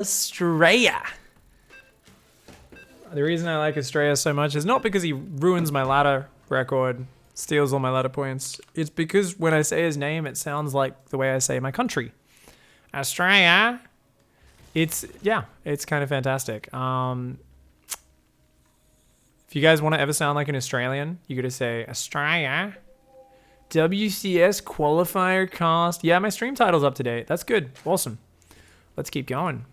Astrea. The reason I like Astrea so much is not because he ruins my ladder record, steals all my ladder points. It's because when I say his name, it sounds like the way I say my country. Astrea. It's kind of fantastic. If you guys want to ever sound like an Australian, you got to say Astrea. WCS Qualifier cast. Yeah, my stream title's up to date. That's good. Awesome. Let's keep going.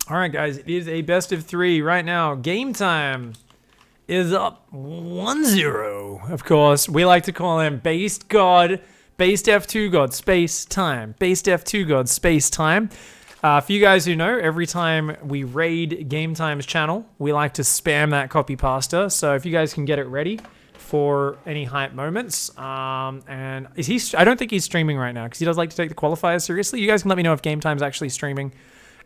All right, guys. It is a best of 3 right now. Gametime is up 1-0. Of course, we like to call him Based God, Based F2 God, Space Time. Based F2 God, Space Time. For you guys who know, every time we raid Gametime's channel, we like to spam that copy pasta. So if you guys can get it ready for any hype moments. And is he? I don't think he's streaming right now because he does like to take the qualifiers seriously. You guys can let me know if Gametime's actually streaming.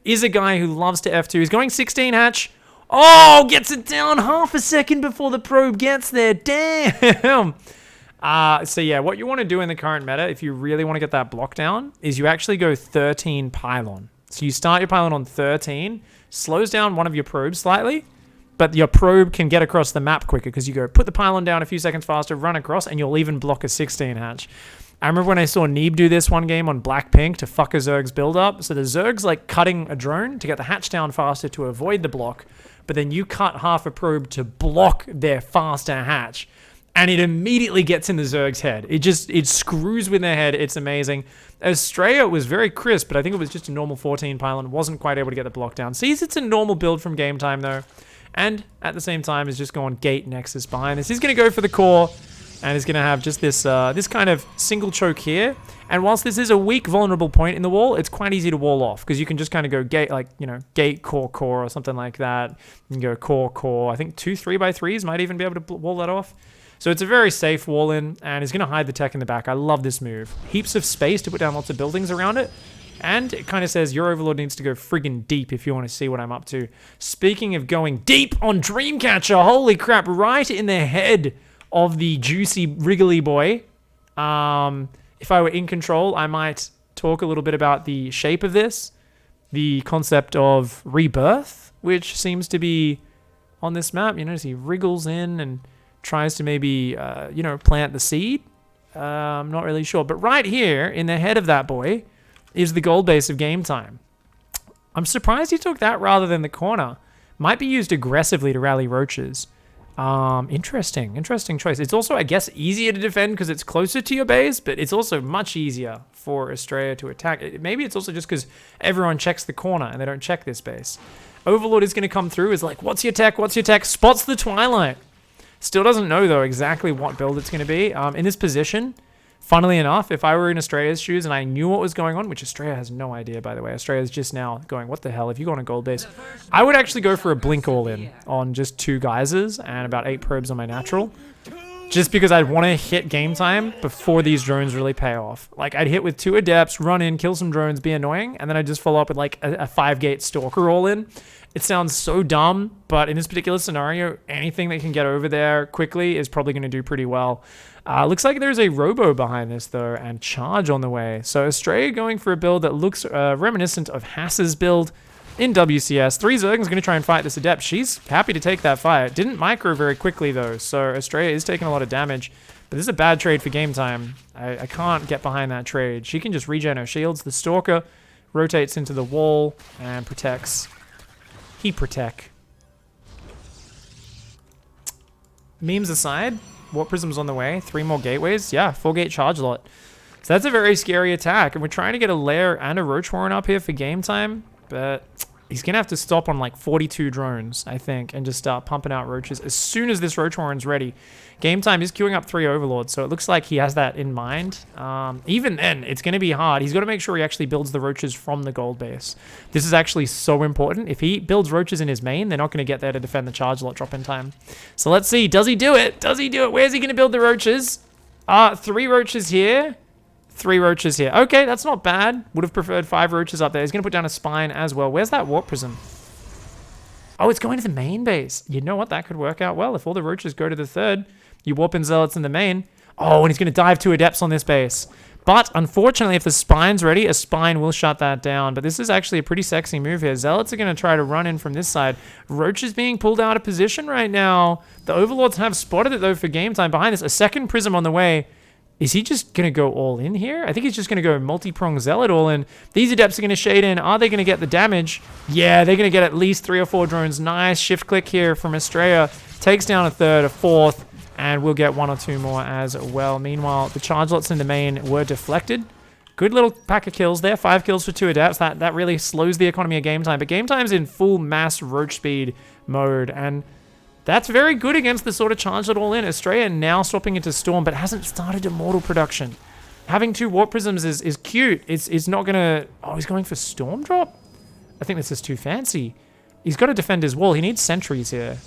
Is a guy who loves to F2. He's going 16 hatch. Oh, gets it down half a second before the probe gets there. Damn. So yeah, what you want to do in the current meta, if you really want to get that block down, is you actually go 13 pylon. So you start your pylon on 13, slows down one of your probes slightly, but your probe can get across the map quicker because you go put the pylon down a few seconds faster, run across, and you'll even block a 16 hatch. I remember when I saw Neeb do this one game on Blackpink to fuck a Zerg's build up. So the Zerg's like cutting a drone to get the hatch down faster to avoid the block, but then you cut half a probe to block their faster hatch. And it immediately gets in the Zerg's head. It screws with their head. It's amazing. Astrea was very crisp, but I think it was just a normal 14 pylon. Wasn't quite able to get the block down. Sees it's a normal build from Gametime though. And at the same time is just going gate nexus behind this. He's going to go for the core. And he's going to have just this this kind of single choke here. And whilst this is a weak, vulnerable point in the wall, it's quite easy to wall off. Because you can just kind of go gate, like, you know, gate, core, core, or something like that. You can go core, core. I think 2 3x3s might even be able to wall that off. So it's a very safe wall in. And he's going to hide the tech in the back. I love this move. Heaps of space to put down lots of buildings around it. And it kind of says your Overlord needs to go friggin' deep if you want to see what I'm up to. Speaking of going deep on Dreamcatcher, holy crap, right in the head of the juicy wriggly boy. If I were in control, I might talk a little bit about the shape of this, the concept of rebirth, which seems to be on this map. You notice he wriggles in and tries to maybe, plant the seed. I'm not really sure. But right here in the head of that boy is the gold base of Gametime. I'm surprised he took that rather than the corner. Might be used aggressively to rally roaches. Interesting choice. It's also, I guess, easier to defend because it's closer to your base, but it's also much easier for Astrea to attack. Maybe it's also just because everyone checks the corner and they don't check this base. Overlord is going to come through, is like, what's your tech, spots the Twilight. Still doesn't know, though, exactly what build it's going to be. In this position, funnily enough, if I were in Astrea's shoes and I knew what was going on, which Astrea has no idea, by the way. Astrea's just now going, what the hell, if you go on a gold base? I would actually go for a blink all-in on just 2 geysers and about 8 probes on my natural. Just because I'd want to hit Gametime before these drones really pay off. Like, I'd hit with 2 adepts, run in, kill some drones, be annoying, and then I'd just follow up with, like, a 5-gate stalker all-in. It sounds so dumb, but in this particular scenario, anything that can get over there quickly is probably going to do pretty well. Looks like there's a robo behind this, though, and charge on the way. So Astrea going for a build that looks reminiscent of Hass's build in WCS. 3 Zerg's going to try and fight this Adept. She's happy to take that fight. Didn't micro very quickly, though, so Astrea is taking a lot of damage. But this is a bad trade for Gametime. I can't get behind that trade. She can just regen her shields. The Stalker rotates into the wall and protects. He protect. Memes aside, Warp Prism's on the way. 3 more gateways. Yeah, 4-gate charge lot. So that's a very scary attack. And we're trying to get a Lair and a Roach Warren up here for Gametime. But he's going to have to stop on like 42 drones, I think, and just start pumping out Roaches as soon as this Roach Warren's ready. Gametime is queuing up 3 Overlords, so it looks like he has that in mind. Even then, it's going to be hard. He's got to make sure he actually builds the Roaches from the gold base. This is actually so important. If he builds Roaches in his main, they're not going to get there to defend the charge lot drop in time. So let's see. Does he do it? Does he do it? Where's he going to build the Roaches? 3 Roaches here. 3 Roaches here. Okay, that's not bad. Would have preferred 5 Roaches up there. He's going to put down a Spine as well. Where's that Warp Prism? Oh, it's going to the main base. You know what? That could work out well. If all the Roaches go to the 3rd, you warp in Zealots in the main. Oh, and he's going to dive 2 Adepts on this base. But unfortunately, if the spine's ready, a spine will shut that down. But this is actually a pretty sexy move here. Zealots are going to try to run in from this side. Roach is being pulled out of position right now. The Overlords have spotted it, though, for game time. Behind this, a second Prism on the way. Is he just going to go all in here? I think he's just going to go multi-prong Zealot all in. These Adepts are going to shade in. Are they going to get the damage? Yeah, they're going to get at least 3 or 4 drones. Nice shift click here from Astrea. Takes down a third, a fourth, and we'll get 1 or 2 more as well. Meanwhile, the charge lots in the main were deflected. Good little pack of kills there. 5 kills for 2 Adepts. That really slows the economy of game time. But game time's in full mass roach speed mode, and that's very good against the sort of charge that all in. Astrea now swapping into Storm, but hasn't started Immortal production. Having 2 Warp Prisms is cute. It's not going to... Oh, he's going for Storm Drop? I think this is too fancy. He's got to defend his wall. He needs sentries here.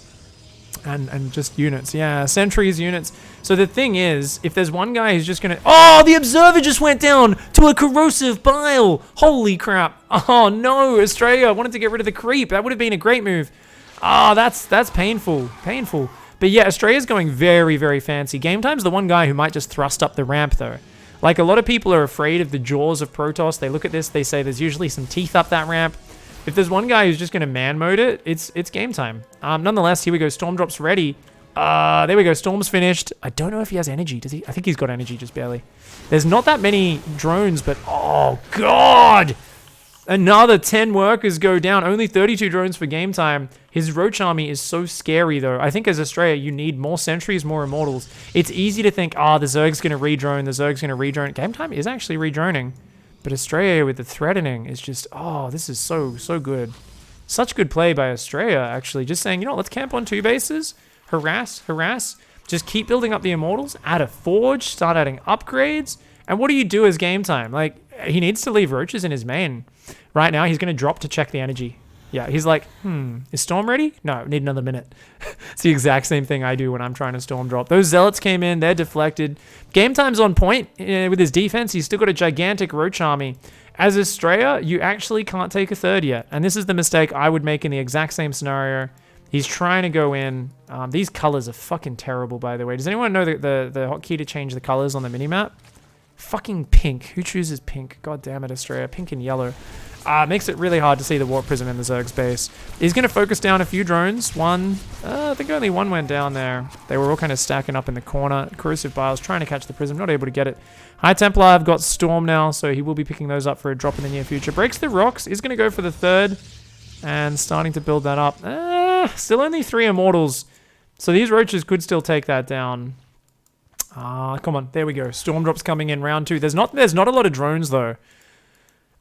And just units. Yeah, sentries, units. So the thing is, if there's one guy who's just going to... Oh, the Observer just went down to a Corrosive Bile. Holy crap. Oh, no. Astrea wanted to get rid of the creep. That would have been a great move. Ah, that's painful. Painful. But yeah, Astrea's going very, very fancy. Game Time's the one guy who might just thrust up the ramp, though. Like, a lot of people are afraid of the jaws of Protoss. They look at this, they say there's usually some teeth up that ramp. If there's one guy who's just going to man mode it, it's Game Time. Nonetheless, here we go. Storm Drop's ready. There we go. Storm's finished. I don't know if he has energy. Does he? I think he's got energy, just barely. There's not that many drones, but oh, God! Another 10 workers go down. Only 32 drones for game time. His Roach army is so scary, though. I think as Astrea, you need more sentries, more immortals. It's easy to think, the Zerg's going to re-drone, the Zerg's going to re-drone. Game time is actually re-droning. But Astrea with the threatening is just, this is so good. Such good play by Astrea, actually. Just saying, let's camp on 2 bases. Harass. Just keep building up the immortals. Add a forge. Start adding upgrades. And what do you do as game time? Like, he needs to leave roaches in his main. Right now, he's going to drop to check the energy. Yeah, he's like, is Storm ready? No, need another minute. It's the exact same thing I do when I'm trying to Storm drop. Those Zealots came in. They're deflected. Game time's on point with his defense. He's still got a gigantic Roach army. As Astrea, you actually can't take a third yet. And this is the mistake I would make in the exact same scenario. He's trying to go in. These colors are fucking terrible, by the way. Does anyone know the hotkey to change the colors on the minimap? Fucking pink. Who chooses pink? God damn it, Astrea. Pink and yellow. Makes it really hard to see the Warp Prism in the Zerg's base. He's going to focus down a few drones. I think only one went down there. They were all kind of stacking up in the corner. Corrosive Bile's trying to catch the Prism, not able to get it. High Templar have got Storm now, so he will be picking those up for a drop in the near future. Breaks the rocks. He's going to go for the third. And starting to build that up. Still only 3 Immortals. So these Roaches could still take that down. Come on. There we go. Storm Drop's coming in round 2. There's not a lot of drones, though.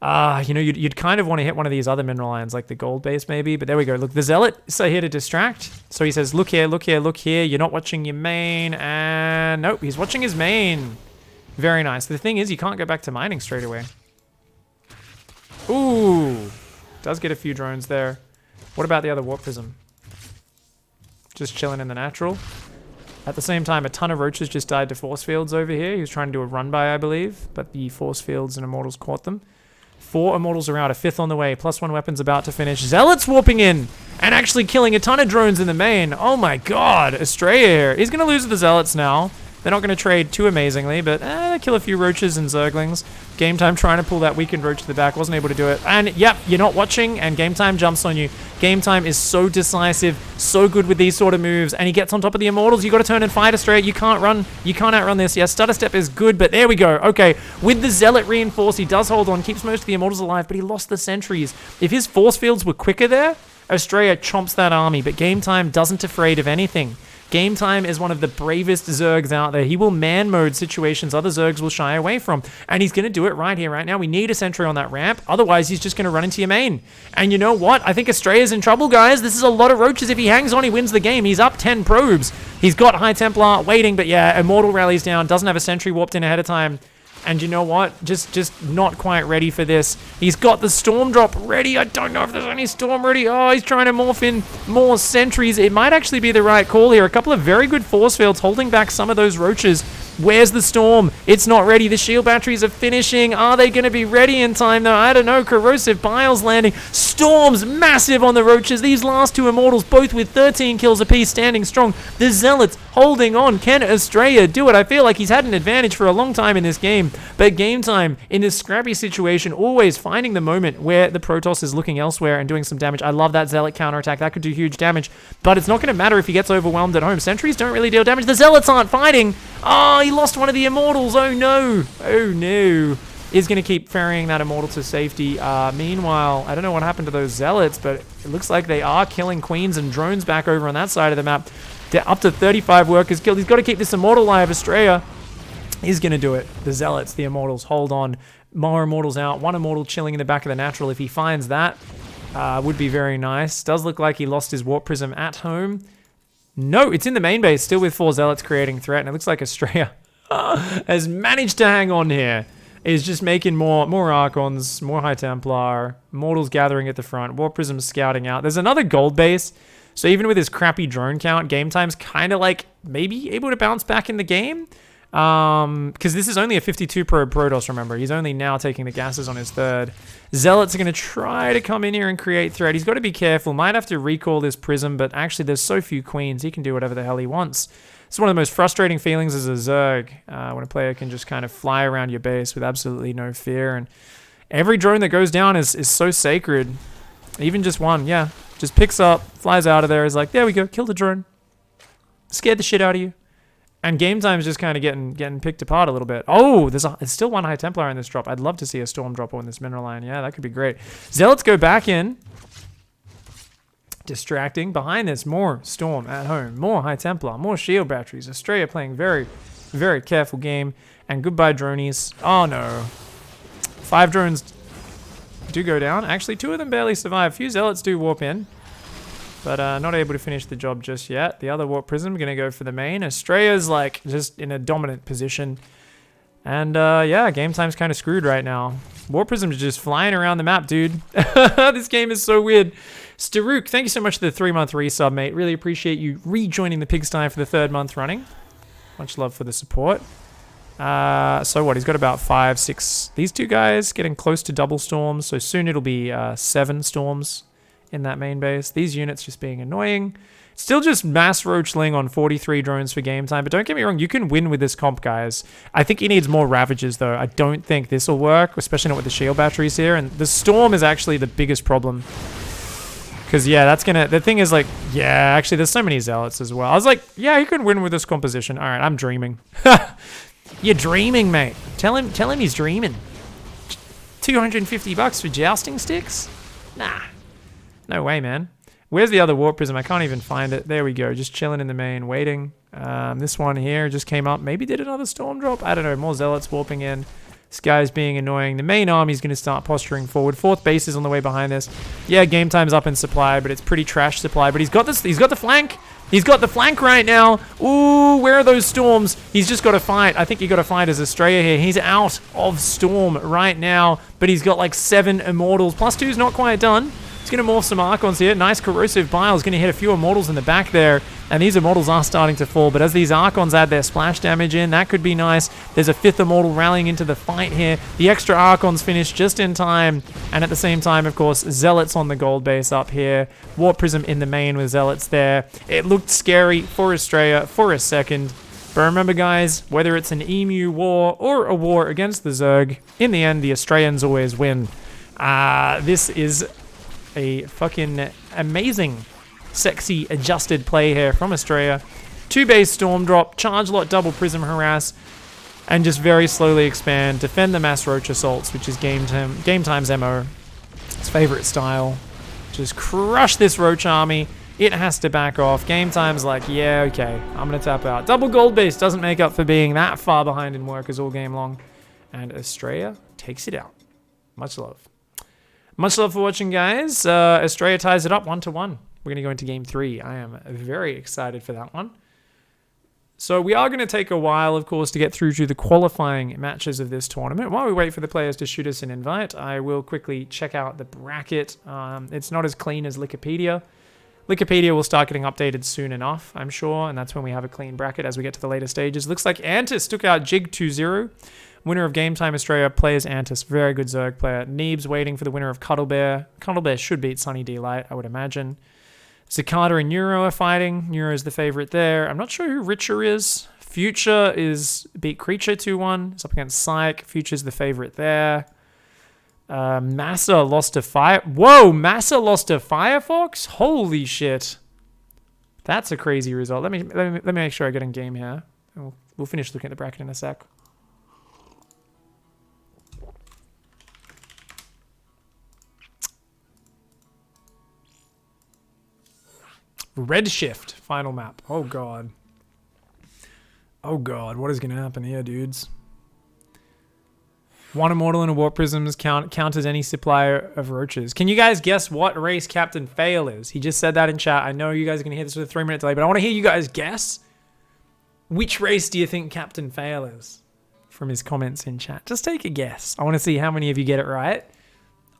You'd kind of want to hit one of these other mineral lines, like the gold base maybe, but there we go. Look, the Zealot is here to distract. So he says, look here, look here, look here. You're not watching your main, and nope, he's watching his main. Very nice. The thing is, you can't go back to mining straight away. Ooh, does get a few drones there. What about the other Warp Prism? Just chilling in the natural. At the same time, a ton of Roaches just died to Force Fields over here. He was trying to do a run by, I believe, but the Force Fields and Immortals caught them. 4 Immortals are out, a 5th on the way, +1 weapon's about to finish. Zealot's warping in and actually killing a ton of drones in the main. Oh my god, Astrea here. He's going to lose to the Zealots now. They're not going to trade too amazingly, but they kill a few Roaches and Zerglings. Game time trying to pull that weakened Roach to the back, wasn't able to do it. And yep, you're not watching, and Game time jumps on you. Game time is so decisive, so good with these sort of moves, and he gets on top of the Immortals. You got to turn and fight Astrea. You can't run. You can't outrun this. Yes, Stutter Step is good, but there we go. Okay, with the Zealot reinforced, he does hold on, keeps most of the Immortals alive, but he lost the sentries. If his Force Fields were quicker there, Astrea chomps that army, but Game time doesn't afraid of anything. Game time is one of the bravest Zergs out there. He will man mode situations other Zergs will shy away from. And he's going to do it right here, right now. We need a sentry on that ramp. Otherwise, he's just going to run into your main. And you know what? I think Astrea's in trouble, guys. This is a lot of Roaches. If he hangs on, he wins the game. He's up 10 probes. He's got High Templar waiting. But yeah, Immortal rallies down. Doesn't have a sentry warped in ahead of time. And you know what? Just not quite ready for this. He's got the Storm Drop ready. I don't know if there's any Storm ready. Oh, he's trying to morph in more sentries. It might actually be the right call here. A couple of very good Force Fields holding back some of those Roaches. Where's the Storm? It's not ready. The shield batteries are finishing. Are they going to be ready in time, though? I don't know. Corrosive Bile's landing. Storm's massive on the Roaches. These last 2 Immortals, both with 13 kills apiece, standing strong. The Zealots holding on. Can Astrea do it? I feel like he's had an advantage for a long time in this game, but Gametime, in this scrappy situation, always finding the moment where the Protoss is looking elsewhere and doing some damage. I love that Zealot counterattack. That could do huge damage, but it's not going to matter if he gets overwhelmed at home. Sentries don't really deal damage. The Zealots aren't fighting. Oh, he lost one of the Immortals. Oh, no. Oh, no. Is going to keep ferrying that Immortal to safety. Meanwhile, I don't know what happened to those Zealots, but it looks like they are killing Queens and drones back over on that side of the map. They're up to 35 workers killed. He's got to keep this Immortal alive. Astrea is going to do it. The Zealots, the Immortals, hold on. More Immortals out. One Immortal chilling in the back of the Natural. If he finds that, would be very nice. Does look like he lost his Warp Prism at home. No, it's in the main base, still with 4 Zealots creating threat, and it looks like Astrea has managed to hang on here. Is just making more Archons, more High Templar, Mortals gathering at the front, Warp Prism scouting out. There's another gold base, so even with his crappy drone count, Gametime's kind of like maybe able to bounce back in the game. Because this is only a 52 pro Protoss, remember. He's only now taking the gases on his 3rd. Zealots are going to try to come in here and create threat. He's got to be careful. Might have to recall this Prism, but actually there's so few Queens, he can do whatever the hell he wants. It's one of the most frustrating feelings as a Zerg, when a player can just kind of fly around your base with absolutely no fear. And every drone that goes down is so sacred. Even just one, yeah. Just picks up, flies out of there, is like, there we go, killed the drone. Scared the shit out of you. And Gametime is just kind of getting picked apart a little bit. Oh, there's still one High Templar in this drop. I'd love to see a Storm drop on this Mineral Line. Yeah, that could be great. Zealots go back in. Distracting. Behind this, more Storm at home. More High Templar. More Shield Batteries. Astrea playing very, very careful game. And goodbye, dronies. Oh, no. 5 drones do go down. Actually, 2 of them barely survive. A few Zealots do warp in. But not able to finish the job just yet. The other Warp Prism going to go for the main. Astrea's like just in a dominant position. And yeah, Gametime's kind of screwed right now. Warp Prism's just flying around the map, dude. This game is so weird. Staruk, thank you so much for the 3-month resub, mate. Really appreciate you rejoining the Pigsty for the 3rd month running. Much love for the support. So what, he's got about 5, 6... These 2 guys getting close to double storms. So soon it'll be 7 storms in that main base. These units just being annoying. Still just mass roachling on 43 drones for Gametime, but don't get me wrong, you can win with this comp, guys. I think he needs more Ravagers, though. I don't think this will work, especially not with the shield batteries here, and the Storm is actually the biggest problem. Because, yeah, that's gonna... The thing is, like, yeah, actually, there's so many Zealots as well. I was like, yeah, he could win with this composition. All right, I'm dreaming. You're dreaming, mate. Tell him he's dreaming. $250 for jousting sticks? Nah. No way, man. Where's the other Warp Prism? I can't even find it. There we go. Just chilling in the main, waiting. This one here just came up. Maybe did another Storm drop? I don't know. More Zealots warping in. This guy's being annoying. The main army's going to start posturing forward. 4th base is on the way behind this. Yeah, Gametime's up in supply, but it's pretty trash supply. But he's got this. He's got the flank. He's got the flank right now. Ooh, where are those Storms? He's just got to fight. I think you got to fight as Astrea here. He's out of Storm right now, but he's got like 7 Immortals. +2's not quite done. He's going to morph some Archons here. Nice Corrosive Bile is going to hit a few Immortals in the back there. And these Immortals are starting to fall. But as these Archons add their splash damage in, that could be nice. There's a 5th Immortal rallying into the fight here. The extra Archons finish just in time. And at the same time, of course, Zealots on the gold base up here. Warp Prism in the main with Zealots there. It looked scary for Astrea for a second. But remember, guys, whether it's an Emu war or a war against the Zerg, in the end, the Astreans always win. This is a fucking amazing, sexy, adjusted play here from Astrea. 2 base Storm drop, charge lot, double Prism harass, and just very slowly expand. Defend the mass roach assaults, which is Gametime's MO. His favorite style. Just crush this roach army. It has to back off. Gametime's like, yeah, okay, I'm going to tap out. Double gold base doesn't make up for being that far behind in workers all game long. And Astrea takes it out. Much love. Much love for watching, guys. Astrea ties it up 1-1. We're going to go into game 3. I am very excited for that one. So we are going to take a while, of course, to get through to the qualifying matches of this tournament. While we wait for the players to shoot us an invite, I will quickly check out the bracket. It's not as clean as Wikipedia. Wikipedia will start getting updated soon enough, I'm sure, and that's when we have a clean bracket as we get to the later stages. Looks like Antis took out Jig 2-0. Winner of Gametime Astrea plays Antis. Very good Zerg player. Neeb's waiting for the winner of Cuddlebear. Cuddlebear should beat Sunny D Light, I would imagine. Cicada and Neuro are fighting. Neuro's the favorite there. I'm not sure who Richer is. Future is beat Creature 2-1. It's up against Psych. Future's the favorite there. Massa lost to Fire. Whoa, Massa lost to Firefox? Holy shit. That's a crazy result. Let me make sure I get in game here. We'll finish looking at the bracket in a sec. Redshift, final map. Oh god. Oh god, what is going to happen here, dudes? One Immortal and a Warp Prisms count as any supplier of roaches. Can you guys guess what race Captain Fail is? He just said that in chat. I know you guys are going to hear this with a 3-minute delay, but I want to hear you guys guess. Which race do you think Captain Fail is? From his comments in chat. Just take a guess. I want to see how many of you get it right.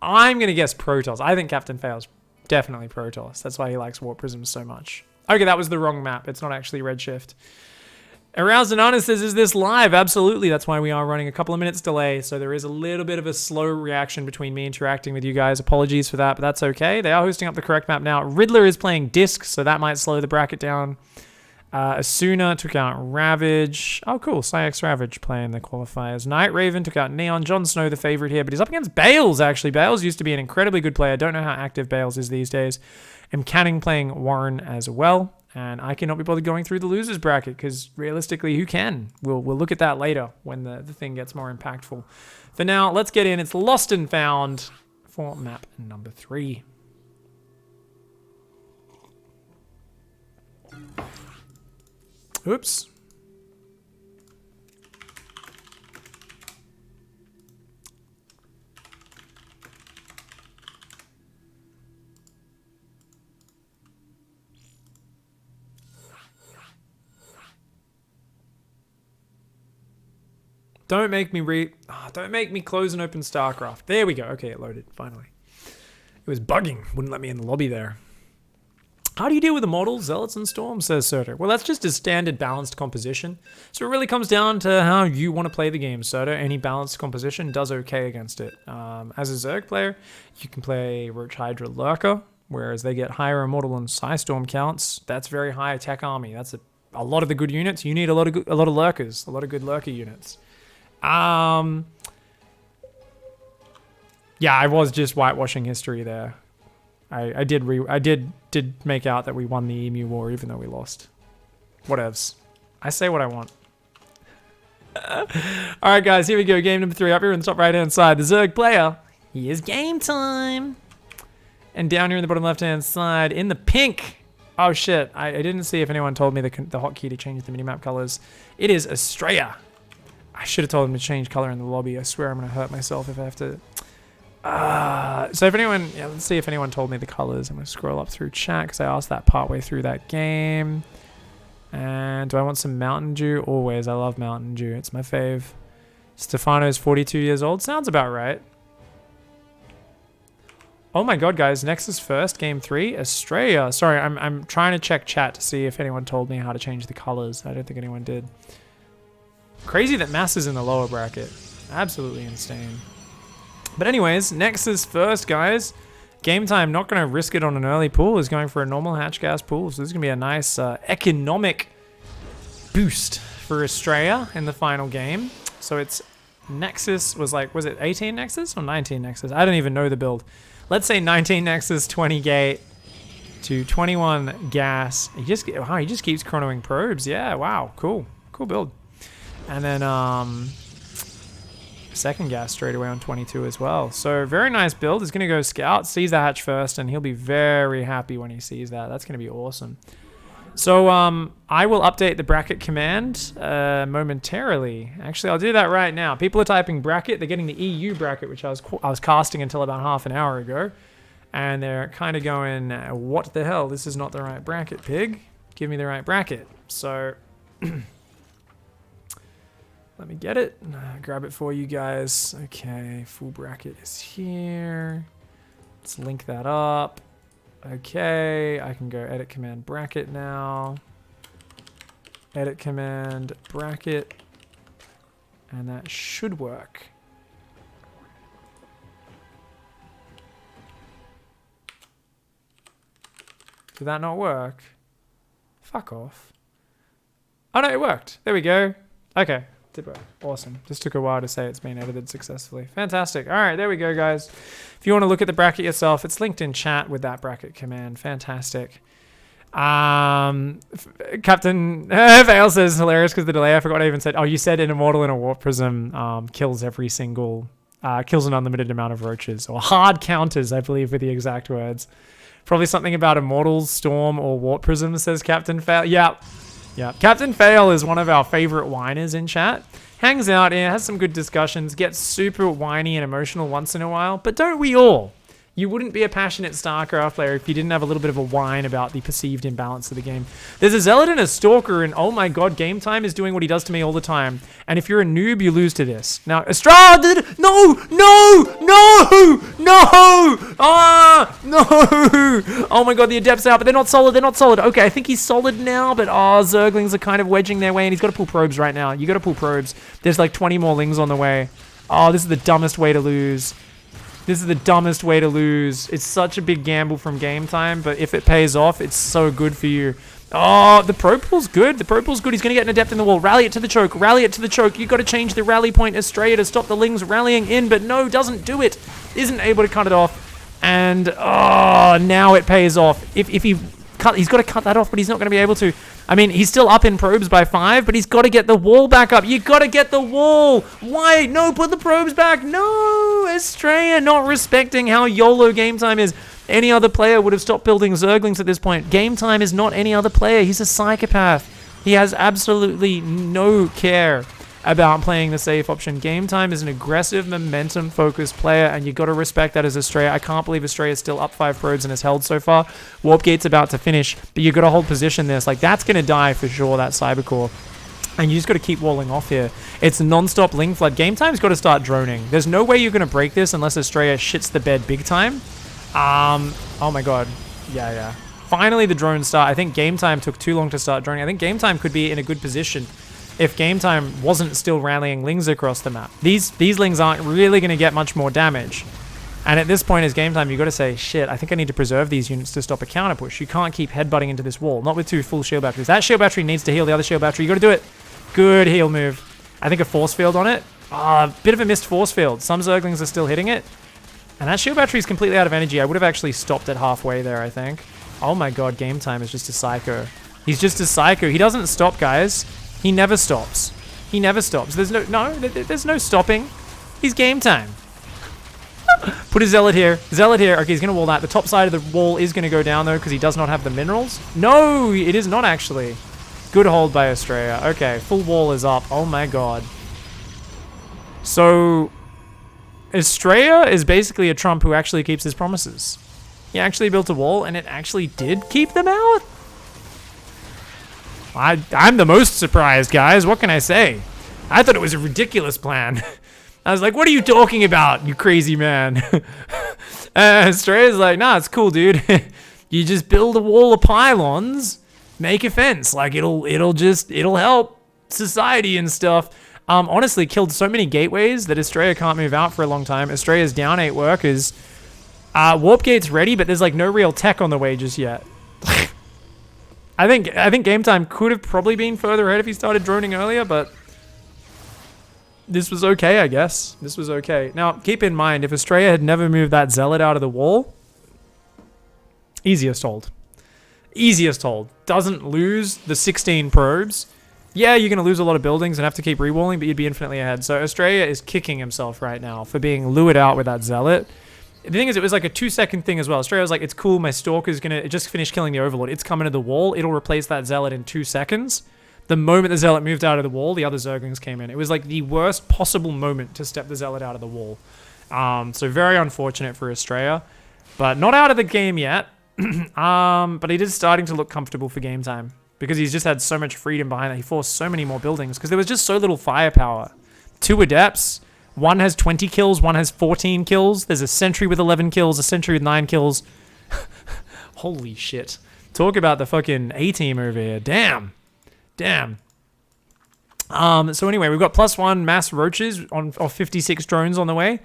I'm going to guess Protoss. I think Captain Fail's definitely Protoss. That's why he likes Warp Prisms so much. Okay, that was the wrong map. It's not actually Redshift. Aroused Anonymous says, is this live? Absolutely. That's why we are running a couple of minutes delay. So there is a little bit of a slow reaction between me interacting with you guys. Apologies for that, but that's okay. They are hosting up the correct map now. Riddler is playing Disc, so that might slow the bracket down. Asuna took out Ravage. Oh, cool. Cyx Ravage playing the qualifiers. Night Raven took out Neon. Jon Snow, the favorite here, but he's up against Bales, actually. Bales used to be an incredibly good player. Don't know how active Bales is these days. And Canning playing Warren as well. And I cannot be bothered going through the losers bracket because realistically, who can? We'll look at that later when the thing gets more impactful. For now, let's get in. It's Lost and Found for map number 3. Oops. Don't make me close and open StarCraft. There we go. Okay, it loaded, finally. It was bugging. Wouldn't let me in the lobby there. How do you deal with Immortals, Zealots, and Storms, says Soto? Well, that's just a standard balanced composition. So it really comes down to how you want to play the game, Soto. Any balanced composition does okay against it. As a Zerg player, you can play Roach Hydra Lurker, whereas they get higher Immortal and Psystorm counts. That's very high attack army. That's a lot of the good units. You need a lot of Lurkers, a lot of good Lurker units. Yeah, I was just whitewashing history there. I did make out that we won the Emu War even though we lost. Whatevs. I say what I want. Alright guys, here we go. Game number 3 up here in the top right hand side. The Zerg player. Here's game time. And down here in the bottom left hand side in the pink. Oh shit. I didn't see if anyone told me the hotkey to change the minimap colors. It is Astrea. I should have told him to change color in the lobby. I swear I'm going to hurt myself if I have to. So if anyone, yeah, let's see if anyone told me the colors. I'm going to scroll up through chat because I asked that partway through that game. And do I want some Mountain Dew? Always. I love Mountain Dew. It's my fave. Stefano's 42 years old. Sounds about right. Oh my god, guys. Nexus first, game 3. Astrea. Sorry, I'm trying to check chat to see if anyone told me how to change the colors. I don't think anyone did. Crazy that Mass is in the lower bracket. Absolutely insane. But anyways, Nexus first, guys. Gametime, not going to risk it on an early pool. Is going for a normal hatch gas pool. So this is going to be a nice economic boost for Astrea in the final game. So it's Nexus was it 18 Nexus or 19 Nexus? I don't even know the build. Let's say 19 Nexus, 20 gate to 21 gas. He just keeps chronoing probes. Yeah, wow, cool build. And then second gas straight away on 22 as well. So very nice build. He's going to go scout, sees the hatch first, and he'll be very happy when he sees that. That's going to be awesome. So I will update the bracket command momentarily. Actually, I'll do that right now. People are typing bracket. They're getting the EU bracket, which I was casting until about half an hour ago. And they're kind of going, what the hell? This is not the right bracket, pig. Give me the right bracket. So let me get it. Grab it for you guys. Okay, full bracket is here. Let's link that up. Okay, I can go edit command bracket now. Edit command bracket. And that should work. Did that not work? Fuck off. Oh, no, it worked. There we go. Okay. Did work. Awesome. Just took a while to say it's been edited successfully. Fantastic. All right, there we go, guys. If you want to look at the bracket yourself, it's linked in chat with that bracket command. Fantastic. Captain Vale says hilarious because the delay. I forgot I even said. Oh, you said an immortal in a warp prism kills every single kills an unlimited amount of roaches or hard counters. I believe were the exact words. Probably something about immortals, storm, or warp prism. Says Captain Vale. Yeah. Captain Vale is one of our favorite whiners in chat. Hangs out here, has some good discussions, gets super whiny and emotional once in a while. But don't we all? You wouldn't be a passionate StarCraft player if you didn't have a little bit of a whine about the perceived imbalance of the game. There's a Zealot and a Stalker, and oh my god, Gametime is doing what he does to me all the time. And if you're a noob, you lose to this. Now, Astrea did it! No! Oh my god, the Adept's out, but they're not solid. Okay, I think he's solid now, but Zerglings are kind of wedging their way, and he's got to pull probes right now. You got to pull probes. There's like 20 more Lings on the way. Oh, this is the dumbest way to lose. It's such a big gamble from Gametime, but if it pays off, it's so good for you. Oh, the Pro Pool's good. He's going to get an Adept in the wall. Rally it to the choke. You got to change the rally point Astrea to stop the Lings rallying in, but no, doesn't do it. Isn't able to cut it off. And, now it pays off. He's got to cut that off, but he's not going to be able to. I mean, he's still up in probes by 5, but he's got to get the wall back up. You got to get the wall. Why? No, put the probes back. No, Astrea not respecting how YOLO Gametime is. Any other player would have stopped building Zerglings at this point. Gametime is not any other player. He's a psychopath. He has absolutely no care about playing the safe option. Gametime is an aggressive, momentum-focused player, and you got to respect that as Astrea. I can't believe Astrea is still up 5 probes and has held so far. Warp Gate's about to finish, but you got to hold position this. Like, that's going to die for sure, that Cybercore. And you just got to keep walling off here. It's non-stop Ling Flood. Gametime's got to start droning. There's no way you're going to break this unless Astrea shits the bed big time. Oh my god. Yeah. Finally, the drones start. I think Gametime took too long to start droning. I think Gametime could be in a good position if Gametime wasn't still rallying Lings across the map. These Lings aren't really going to get much more damage. And at this point as Gametime, you got to say, shit, I think I need to preserve these units to stop a counter push. You can't keep headbutting into this wall. Not with 2 full shield batteries. That shield battery needs to heal the other shield battery. You got to do it. Good heal move. I think a force field on it. Bit of a missed force field. Some Zerglings are still hitting it. And that shield battery is completely out of energy. I would have actually stopped it halfway there, I think. Oh my god, Gametime is just a psycho. He's just a psycho. He doesn't stop, guys. He never stops. There's no stopping. He's Gametime. Put a Zealot here. Okay, he's going to wall that. The top side of the wall is going to go down, though, because he does not have the minerals. No, it is not, actually. Good hold by Astrea. Okay, full wall is up. Oh, my God. So, Astrea is basically a Trump who actually keeps his promises. He actually built a wall, and it actually did keep them out? I'm the most surprised, guys. What can I say? I thought it was a ridiculous plan. I was like, what are you talking about, you crazy man? Astrea's like, nah, it's cool, dude. You just build a wall of pylons, make a fence. Like, it'll help society and stuff. Honestly, killed so many gateways that Astrea can't move out for a long time. Astrea's down 8 workers. Warp Gate's ready, but there's like no real tech on the way just yet. I think Gametime could have probably been further ahead if he started droning earlier, but this was okay, I guess. This was okay. Now, keep in mind, if Astrea had never moved that Zealot out of the wall, easiest hold. Doesn't lose the 16 probes. Yeah, you're going to lose a lot of buildings and have to keep rewalling, but you'd be infinitely ahead. So Astrea is kicking himself right now for being lured out with that Zealot. The thing is, it was like a 2-second thing as well. Astrea was like, it's cool, my Stalker's going to just finish killing the Overlord. It's coming to the wall. It'll replace that Zealot in 2 seconds. The moment the Zealot moved out of the wall, the other Zerglings came in. It was like the worst possible moment to step the Zealot out of the wall. So very unfortunate for Astrea, but not out of the game yet. But it is starting to look comfortable for Gametime because he's just had so much freedom behind that. He forced so many more buildings because there was just so little firepower. 2 Adepts. One has 20 kills, one has 14 kills. There's a Sentry with 11 kills, a Sentry with 9 kills. Holy shit. Talk about the fucking A-team over here. Damn. So anyway, we've got +1 mass roaches of 56 drones on the way.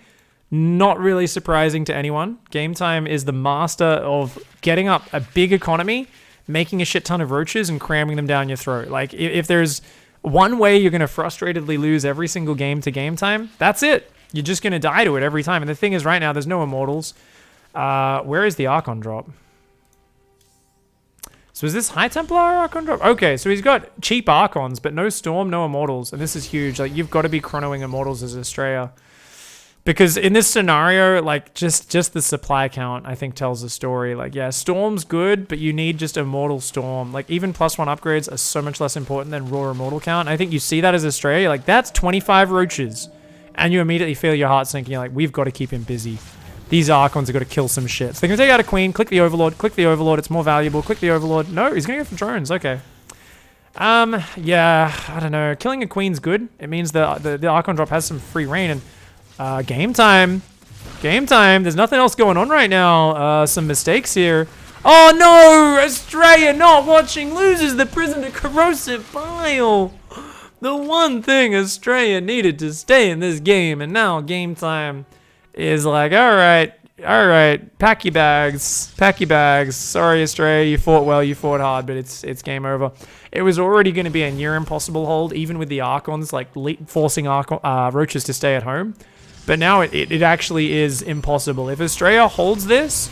Not really surprising to anyone. Gametime is the master of getting up a big economy, making a shit ton of roaches, and cramming them down your throat. Like, if there's one way you're going to frustratedly lose every single game to Gametime, that's it. You're just going to die to it every time. And the thing is, right now, there's no immortals. Where is the Archon drop? So is this High Templar Archon drop? Okay, so he's got cheap Archons, but no Storm, no Immortals. And this is huge. Like, you've got to be chronoing Immortals as Astrea. Because in this scenario, like, just the supply count, I think, tells the story. Like, yeah, Storm's good, but you need just Immortal Storm. Like, even +1 upgrades are so much less important than raw Immortal count. I think you see that as Astrea. You're like, that's 25 roaches. And you immediately feel your heart sink. And you're like, we've got to keep him busy. These Archons have got to kill some shit. So they're going to take out a Queen, click the Overlord, it's more valuable, click the Overlord. No, he's going to go for drones, okay. Yeah, I don't know. Killing a Queen's good. It means the Archon drop has some free reign, and game time. There's nothing else going on right now. Some mistakes here. Oh no, Astrea not watching loses the prison to corrosive bile. The one thing Astrea needed to stay in this game, and now game time is like, all right, pack your bags. Sorry, Astrea, you fought well, you fought hard, but it's game over. It was already going to be a near impossible hold, even with the Archons, like forcing roaches to stay at home. But now it actually is impossible. If Astrea holds this,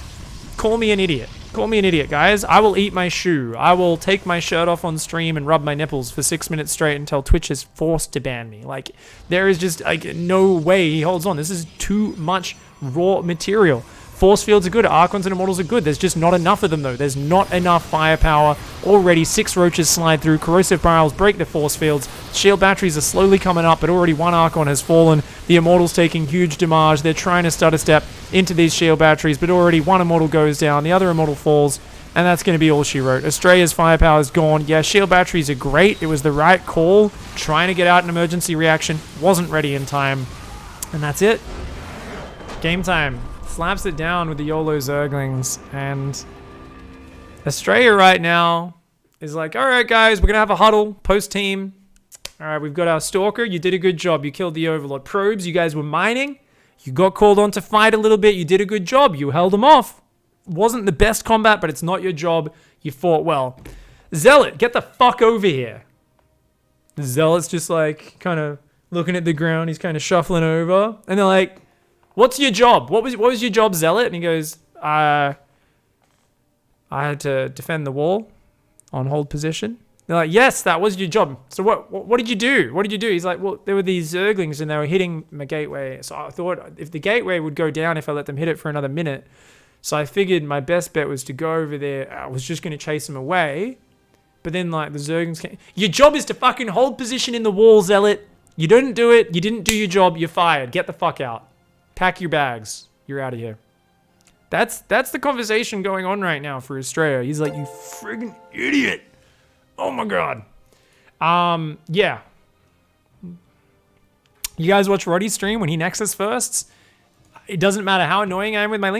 call me an idiot. Call me an idiot, guys. I will eat my shoe. I will take my shirt off on stream and rub my nipples for 6 minutes straight until Twitch is forced to ban me. Like, there is just, like, no way he holds on. This is too much raw material. Force fields are good. Archons and Immortals are good. There's just not enough of them, though. There's not enough firepower. Already 6 roaches slide through. Corrosive Biles break the force fields. Shield batteries are slowly coming up, but already 1 Archon has fallen. The Immortals taking huge damage. They're trying to stutter step into these shield batteries, but already 1 Immortal goes down. The other Immortal falls, and that's going to be all she wrote. Astrea's firepower is gone. Yeah, shield batteries are great. It was the right call. Trying to get out an emergency reaction. Wasn't ready in time. And that's it. Game time. Slaps it down with the YOLO Zerglings, and Astrea right now is like, all right, guys, we're going to have a huddle post-team. All right, we've got our Stalker. You did a good job. You killed the Overlord. Probes, you guys were mining. You got called on to fight a little bit. You did a good job. You held them off. Wasn't the best combat, but it's not your job. You fought well. Zealot, get the fuck over here. The Zealot's just like kind of looking at the ground. He's kind of shuffling over, and they're like, what's your job? What was your job, Zealot? And he goes, I had to defend the wall on hold position. They're like, yes, that was your job. So what did you do? What did you do? He's like, well, there were these Zerglings and they were hitting my gateway. So I thought if the gateway would go down if I let them hit it for another minute. So I figured my best bet was to go over there. I was just going to chase them away. But then like the Zerglings came. Your job is to fucking hold position in the wall, Zealot. You didn't do it. You didn't do your job. You're fired. Get the fuck out. Pack your bags. You're out of here. That's the conversation going on right now for Astrea. He's like, you friggin' idiot. Oh my god. Yeah. You guys watch Roddy's stream when he Nexus firsts? It doesn't matter how annoying I am with my link.